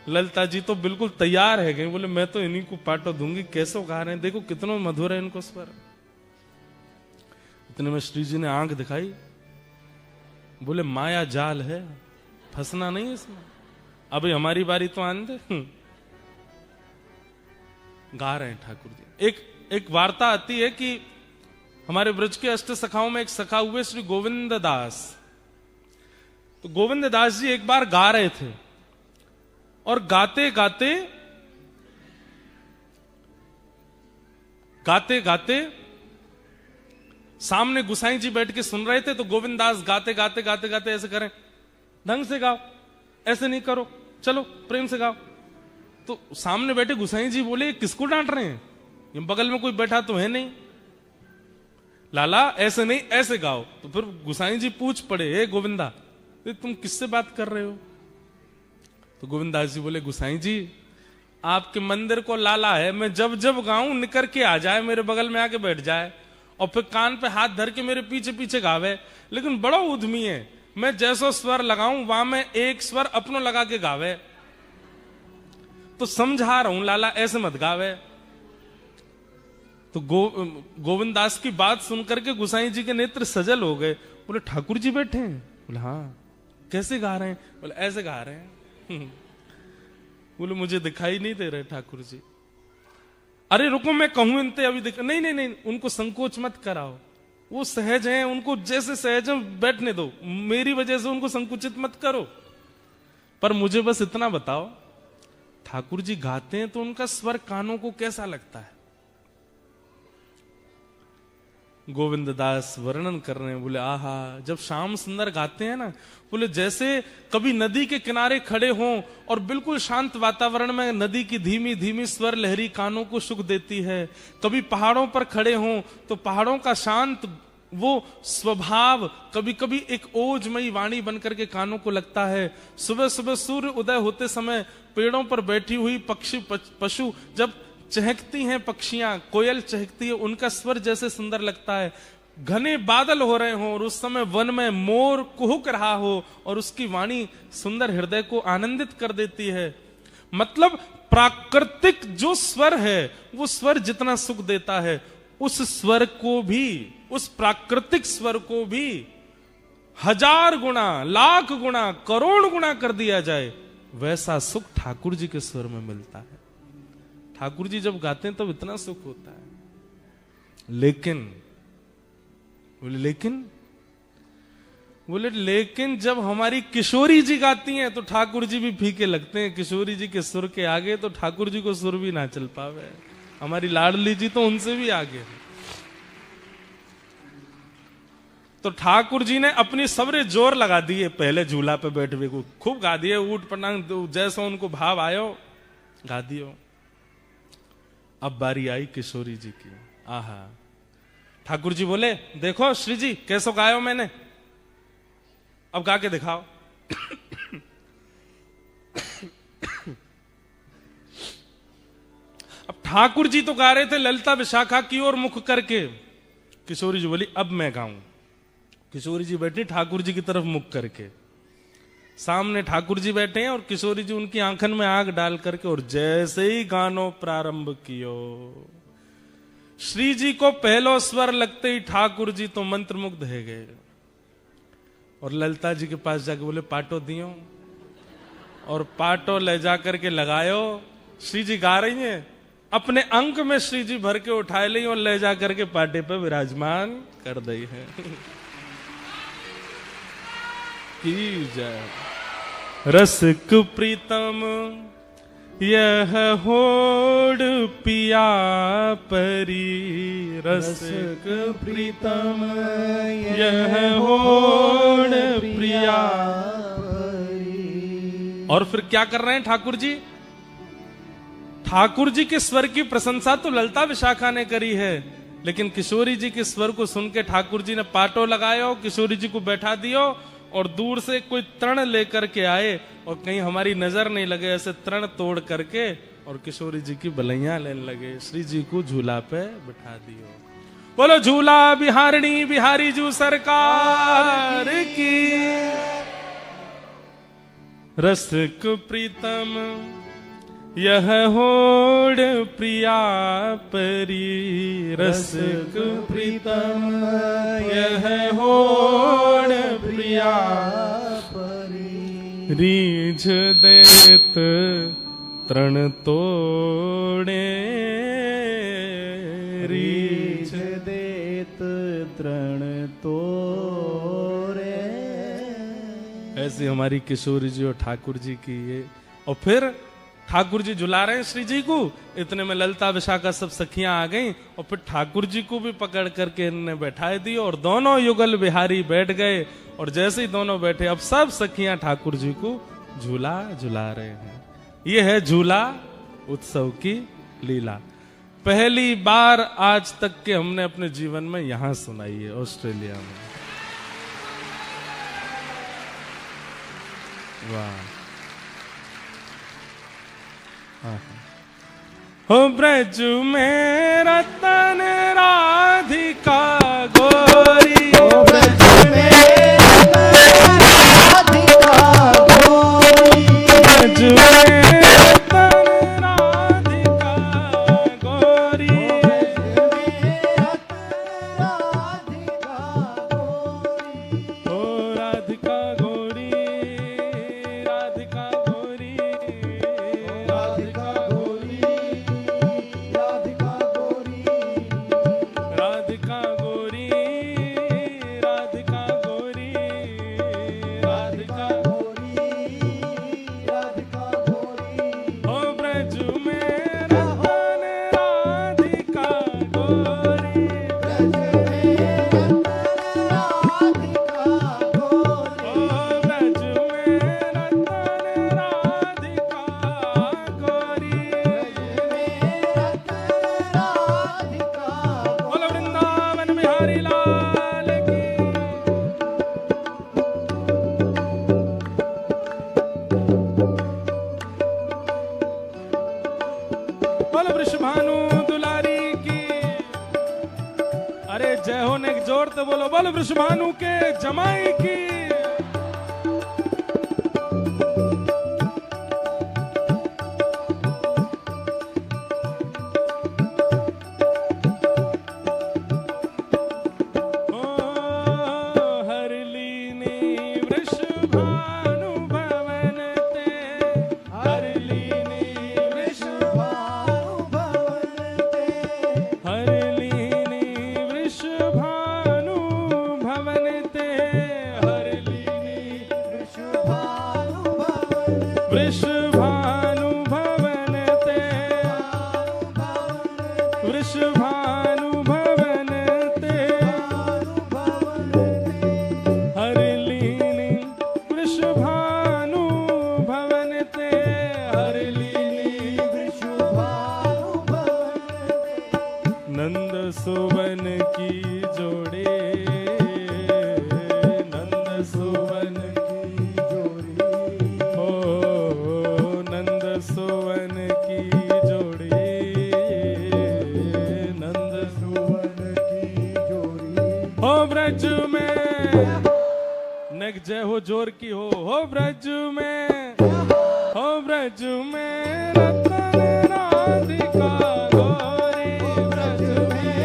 ललिता जी तो बिल्कुल तैयार है गई, बोले मैं तो इन्हीं को पाटो दूंगी। कैसे गा रहे हैं, देखो कितना मधुर है इनको स्वर। इतने में श्री जी ने आंख दिखाई, बोले माया जाल है, फंसना नहीं इसमें, अभी हमारी बारी तो आने दे। गा रहे हैं ठाकुर जी। एक वार्ता आती है कि हमारे ब्रज के अष्ट सखाओं में एक सखा हुए श्री गोविंद दास। तो गोविंद दास जी एक बार गा रहे थे, और गाते गाते गाते गाते सामने गुसाई जी बैठ के सुन रहे थे। तो गोविंद दास गाते गाते गाते गाते ऐसे करें, ढंग से गाओ, ऐसे नहीं करो, चलो प्रेम से गाओ। तो सामने बैठे गुसाई जी बोले, किसको डांट रहे हैं, ये बगल में कोई बैठा तो है नहीं, लाला ऐसे नहीं ऐसे गाओ। तो फिर गुसाई जी पूछ पड़े, हे गोविंदा तुम किससे बात कर रहे हो? तो गोविंदास जी बोले, गुसाई जी आपके मंदिर को लाला है, मैं जब जब गाऊं निकर के आ जाए, मेरे बगल में आके बैठ जाए, और फिर कान पे हाथ धर के मेरे पीछे पीछे गावे, लेकिन बड़ा उद्यमी है, मैं जैसो स्वर लगाऊं वहां में एक स्वर अपनो लगा के गावे। तो समझा रहा हूं लाला, ऐसे मत गावे। तो गोविंद दास की बात सुनकर के गुसाई जी के नेत्र सजल हो गए। बोले ठाकुर जी बैठे हैं? बोले हाँ। कैसे गा रहे हैं? बोले ऐसे गा रहे हैं। बोले मुझे दिखाई नहीं दे रहे ठाकुर जी। अरे रुको मैं कहूं इनते अभी दिख, नहीं नहीं नहीं, उनको संकोच मत कराओ, वो सहज हैं, उनको जैसे सहज हैं बैठने दो, मेरी वजह से उनको संकुचित मत करो। पर मुझे बस इतना बताओ, ठाकुर जी गाते हैं तो उनका स्वर कानों को कैसा लगता है? गोविंद दास वर्णन कर रहे हैं, बोले आहा, जब श्याम सुंदर गाते हैं ना, बोले जैसे कभी नदी के किनारे खड़े हों और बिल्कुल शांत वातावरण में नदी की धीमी धीमी स्वर लहरी कानों को सुख देती है। कभी पहाड़ों पर खड़े हों तो पहाड़ों का शांत वो स्वभाव कभी कभी एक ओजमयी वाणी बनकर के कानों को लगता है। सुबह सुबह सूर्य उदय होते समय पेड़ों पर बैठी हुई पक्षी पशु जब चहकती हैं, पक्षियां, कोयल चहकती है, उनका स्वर जैसे सुंदर लगता है। घने बादल हो रहे हों और उस समय वन में मोर कुहुक रहा हो और उसकी वाणी सुंदर हृदय को आनंदित कर देती है। मतलब प्राकृतिक जो स्वर है वो स्वर जितना सुख देता है, उस स्वर को भी, उस प्राकृतिक स्वर को भी 1000 गुना, लाख गुना, करोड़ गुना कर दिया जाए, वैसा सुख ठाकुर जी के स्वर में मिलता है। ठाकुर जी जब गाते हैं तब इतना सुख होता है। लेकिन बोले लेकिन जब हमारी किशोरी जी गाती हैं तो ठाकुर जी भी फीके लगते हैं। किशोरी जी के सुर के आगे तो ठाकुर जी को सुर भी ना चल पावे। हमारी लाडली जी तो उनसे भी आगे है। तो ठाकुर जी ने अपनी सबरे जोर लगा दिए, पहले झूला पे बैठे को खूब गा दिए, ऊट पटांग जैसा उनको भाव आयो गा दियो। अब बारी आई किशोरी जी की। आहा, ठाकुर जी बोले, देखो श्री जी कैसो गायो मैंने, अब गा के दिखाओ। अब ठाकुर जी तो गा रहे थे ललिता विशाखा की ओर मुख करके। किशोरी जी बोली अब मैं गाऊं। किशोरी जी बैठी ठाकुर जी की तरफ मुख करके, सामने ठाकुर जी बैठे हैं और किशोरी जी उनकी आंखन में आग डाल करके, और जैसे ही गानो प्रारंभ कियो, श्री जी को पहलो स्वर लगते ही ठाकुर जी तो मंत्रमुग्ध है गए और ललिता जी के पास जाके बोले पाटो दियो, और पाटो ले जाकर के लगायो। श्री जी गा रही हैं, अपने अंक में श्री जी भर के उठाए ली और ले जाकर के पाटे पे विराजमान कर दी है। की जय। रसिक प्रीतम यह होड़ पिया परी, रसिक प्रीतम यह होड़ प्रिया। और फिर क्या कर रहे हैं ठाकुर जी? ठाकुर जी के स्वर की प्रशंसा तो ललिता विशाखा ने करी है, लेकिन किशोरी जी के स्वर को सुन के ठाकुर जी ने पाटो लगायो, किशोरी जी को बैठा दियो और दूर से कोई तृण लेकर के आए और कहीं हमारी नजर नहीं लगे, ऐसे तृण तोड़ करके और किशोरी जी की बलैया लेने लगे। श्री जी को झूला पे बिठा दियो। बोलो झूला बिहारणी बिहारी जू सरकार की। रसिक प्रीतम यह होड़ प्रिया परी, रसिक प्रीतम यह होड़ प्रिया परी। रीझ देत तृण तोड़े, रीझ देत तृण तोड़े। ऐसी हमारी किशोरी जी और ठाकुर जी की ये। और फिर ठाकुर जी झुला रहे हैं श्री जी को, इतने में ललिता विशाखा सब सखियां आ गईं और फिर ठाकुर जी को भी पकड़ करके इन्होंने बैठाए दी और दोनों युगल बिहारी बैठ गए। और जैसे ही दोनों बैठे अब सब सखियां ठाकुर जी को झूला झुला रहे हैं। ये है झूला उत्सव की लीला। पहली बार आज तक के हमने अपने जीवन में यहां सुनाई है, ऑस्ट्रेलिया में। वाह। हो ब्रज में रतन राधिका गोरी, हो ब्रज में राधिका गोरी, ब्रज में रतन राधिका गोरी, राधिका गोरी। ओ राधिका गोरी, राधिका गोरी, राधिका गोरी, राधिका गोरी, राधिका गोरी, राधिका गोरी, राधिका गोरी, राधिका गोरी। ओ ब्रज में रतन राधिका गोरी, ब्रज में राधिका गोरी, ओ ब्रज में रतन राधिका गोरी। राधिका बोलो वृंदावन बिहारी लाल की। बोलो वृषभानु दुलारी की। अरे जय हो ने जोर तो बोलो, बोलो वृषभानु के जमाई की। ओ हरलीनी वृषभानु भवन ते, हरलीनी वृषभानु भवन ते, हरलीनी वृषभानु भवन ते, हरलीनी वृषभानु भवन वृषभानु भवन ते, वृषभानु भवन ते, हरलीनी वृषभानु भवन ते, हरलीनी वृषभानु भवन नंद सुवन की जोड़े, नंद सुवन की जोड़ी, ओ नंद सुवन की जोड़ी, नंद सुवन की जोड़ी। हो ब्रज में नग जय हो जोर की हो ब्रज में, हो ब्रज में रतन राधिका गोरी, ब्रज में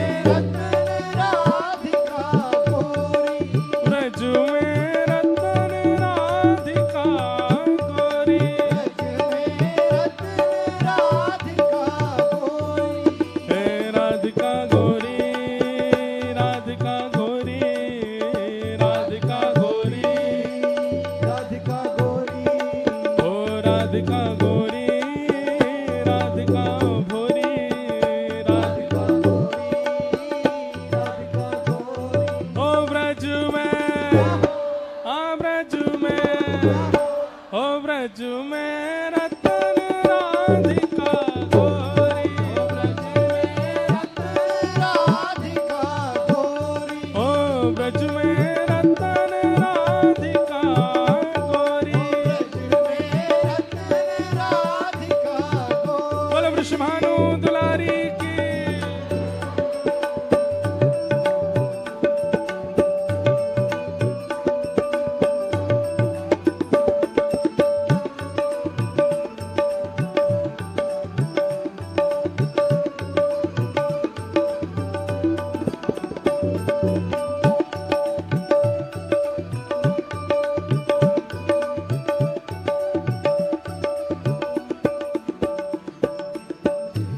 राधिका गोरी राधिका भोरी राधिका ओ ब्रज में ओ ब्रज में रतन राधिका गोरी ओ ब्रज में रतन राधिका गोरी बोल वृषभानु दुलारी की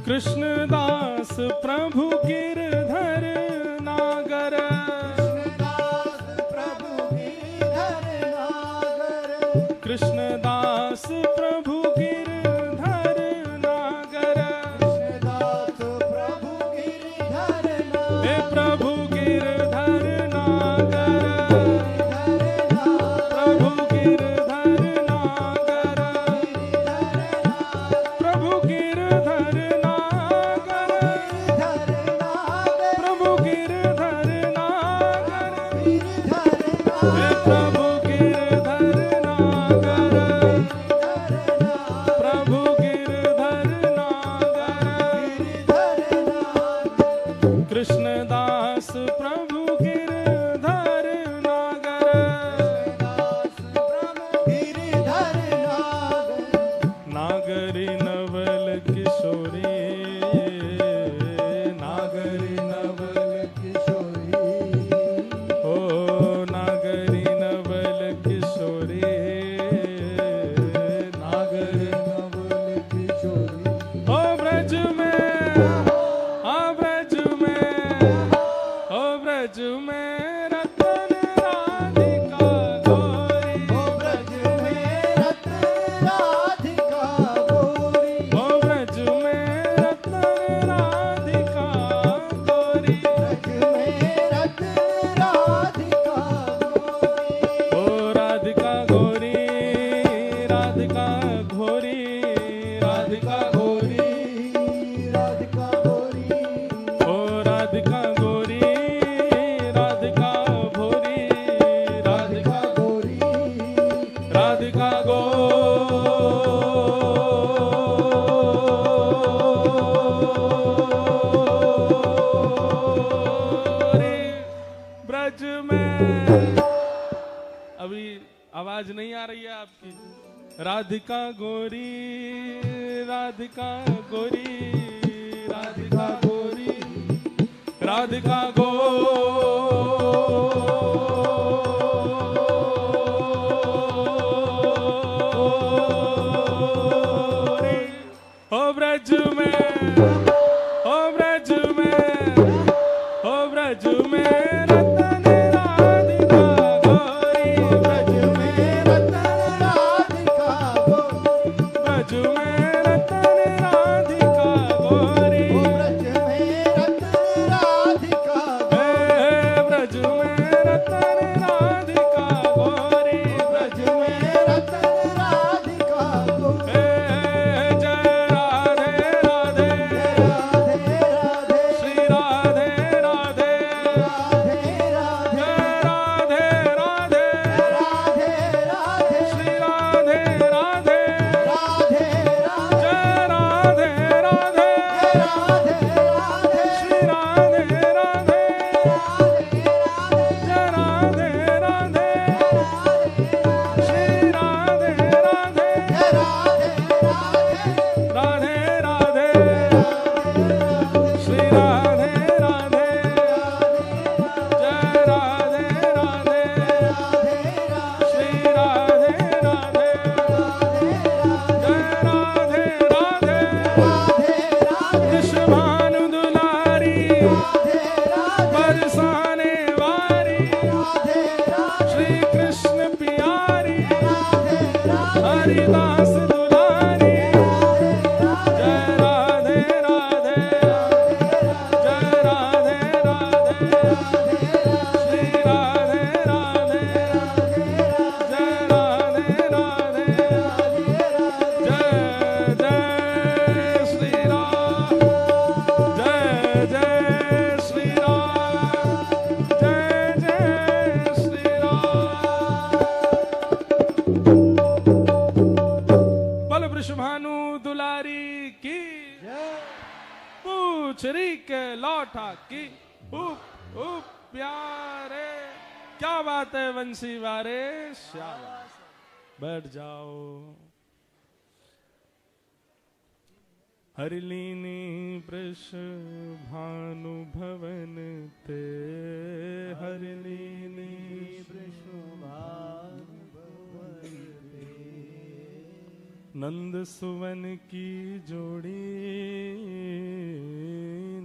कृष्णदास प्रभु गिरधर नागर कृष्णदास प्रभु गिरधर नागर हे प्रभु गिरधर नागर प्रभु गिरधर नागर प्रभु गिरधर नागर प्रभु गिरधर नागर हे प्रभु गिरधर नागर प्रभु गिरधर नागर कृष्णदास प्रभु गिरधर नागर नागरी नवल किशोरी नागरी नवल ओ नागरी नवल किशोरी नागरी ओ ब्रज में ओ ब्रज में ओ ब्रज में रतन राधिका गोरी ओ ब्रज में रतन राधिका गोरी ओ राधिका गोरी राधिका घोरी राधिका गोरी ओ राधिका गोरी राधिका भोरी राधिका राधिका गोरी ब्रज में अभी आवाज नहीं आ रही है आपकी राधिका गोरी राधिका गोरी राधिका गोरी राधिका गोरी ओ ब्रज में ओ ब्रज में ओ ब्रज में रतन राधिका गोरी ब्रज में रतन राधिका गोरी ब्रज में रतन राधिका गोरी जय राधे राधे श्री राधे राधे जय राधे राधे श्री राधे राधे जय राधे राधे श्री राधे राधे जय राधे राधे श्री राधे राधे राधे राधे श्री राधे राधे जय राधे राधे श्री राधे राधे जय राधे राधे वृषभानु दुलारी बरसाने वारी श्री कृष्ण प्यारी हरिदास दुलारी वृषभानु दुलारी की, जय पूछ री के लौटा की, उप उप प्यारे। क्या बात है वंशी वारे, शाबाश। बैठ जाओ। हरिलीनी वृषभानु भवन ते, हरिलीनी नंद सुवन की जोड़ी,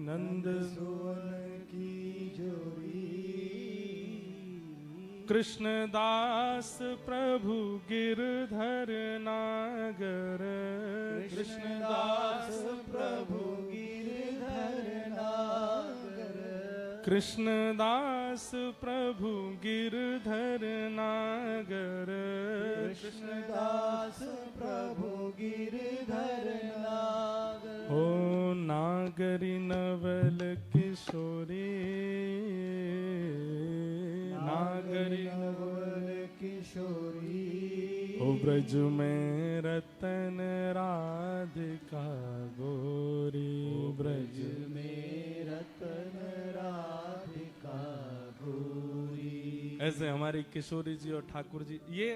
नंद सुवन की जोड़ी, कृष्णदास प्रभु गिरधर नागर, कृष्णदास प्रभु गिरधर नागर, कृष्णदास प्रभु गिरधर नागर, कृष्णदास प्रभु गिरधर नागर, ओ नागरी नवल किशोरी, नागरी नवल किशोरी, ओ ब्रज में रतन राधिका गोरी, ब्रज में रतन राधिका गोरी। ऐसे हमारी किशोरी जी और ठाकुर जी। ये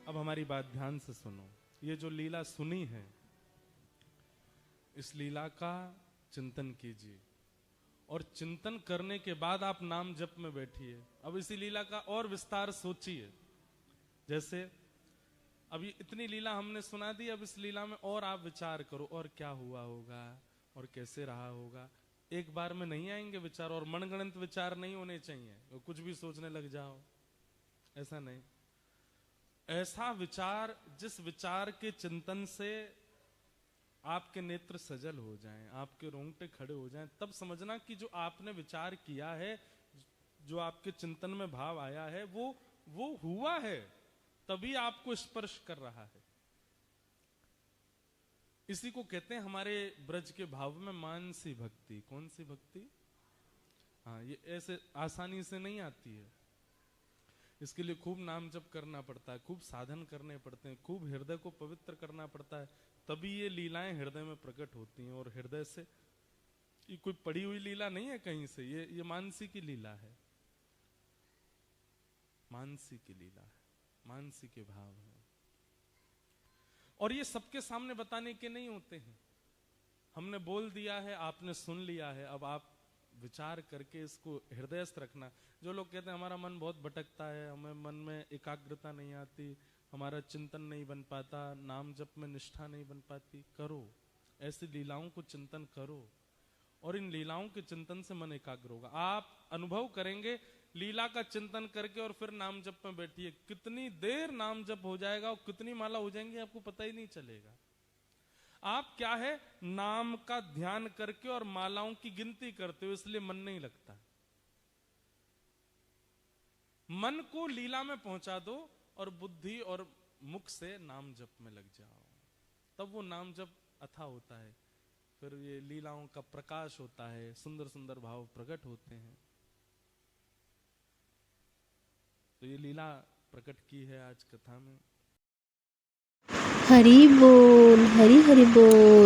अब हमारी बात ध्यान से सुनो। ये जो लीला सुनी है, इस लीला का चिंतन कीजिए और चिंतन करने के बाद आप नाम जप में बैठिए। अब इसी लीला का और विस्तार सोचिए। जैसे अभी इतनी लीला हमने सुना दी, अब इस लीला में और आप विचार करो और क्या हुआ होगा और कैसे रहा होगा। एक बार में नहीं आएंगे विचार, और मनगणित विचार नहीं होने चाहिए, और कुछ भी सोचने लग जाओ, ऐसा नहीं। ऐसा विचार, जिस विचार के चिंतन से आपके नेत्र सजल हो जाएं, आपके रोंगटे खड़े हो जाएं, तब समझना कि जो आपने विचार किया है, जो आपके चिंतन में भाव आया है, वो हुआ है, तभी आपको स्पर्श कर रहा है। इसी को कहते हैं हमारे ब्रज के भाव में मानसी भक्ति। कौन सी भक्ति? हाँ, ये ऐसे आसानी से नहीं आती है। इसके लिए खूब नाम जप करना पड़ता है, खूब साधन करने पड़ते हैं, खूब हृदय को पवित्र करना पड़ता है, तभी ये लीलाएं हृदय में प्रकट होती हैं। और हृदय से, ये कोई पड़ी हुई लीला नहीं है कहीं से, ये मानसी की लीला है, मानसी की लीला है, मानसी के भाव है। और ये सबके सामने बताने के नहीं होते हैं। हमने बोल दिया है, आपने सुन लिया है, अब आप विचार करके इसको हृदयस्थ रखना। जो लोग कहते हैं हमारा मन बहुत भटकता है, हमें मन में एकाग्रता नहीं आती, हमारा चिंतन नहीं बन पाता, नाम जप में निष्ठा नहीं बन पाती, करो ऐसी लीलाओं को चिंतन करो, और इन लीलाओं के चिंतन से मन एकाग्र होगा। आप अनुभव करेंगे लीला का चिंतन करके, और फिर नाम जप में बैठिए, कितनी देर नाम जप हो जाएगा और कितनी माला हो जाएंगी आपको पता ही नहीं चलेगा। आप क्या है, नाम का ध्यान करके और मालाओं की गिनती करते हो, इसलिए मन नहीं लगता। मन को लीला में पहुंचा दो और बुद्धि और मुख से नाम जप में लग जाओ, तब वो नाम जप अथा होता है। फिर ये लीलाओं का प्रकाश होता है, सुंदर सुंदर भाव प्रकट होते हैं। तो ये लीला प्रकट की है आज कथा में। हरि बोल, हरि हरि बोल।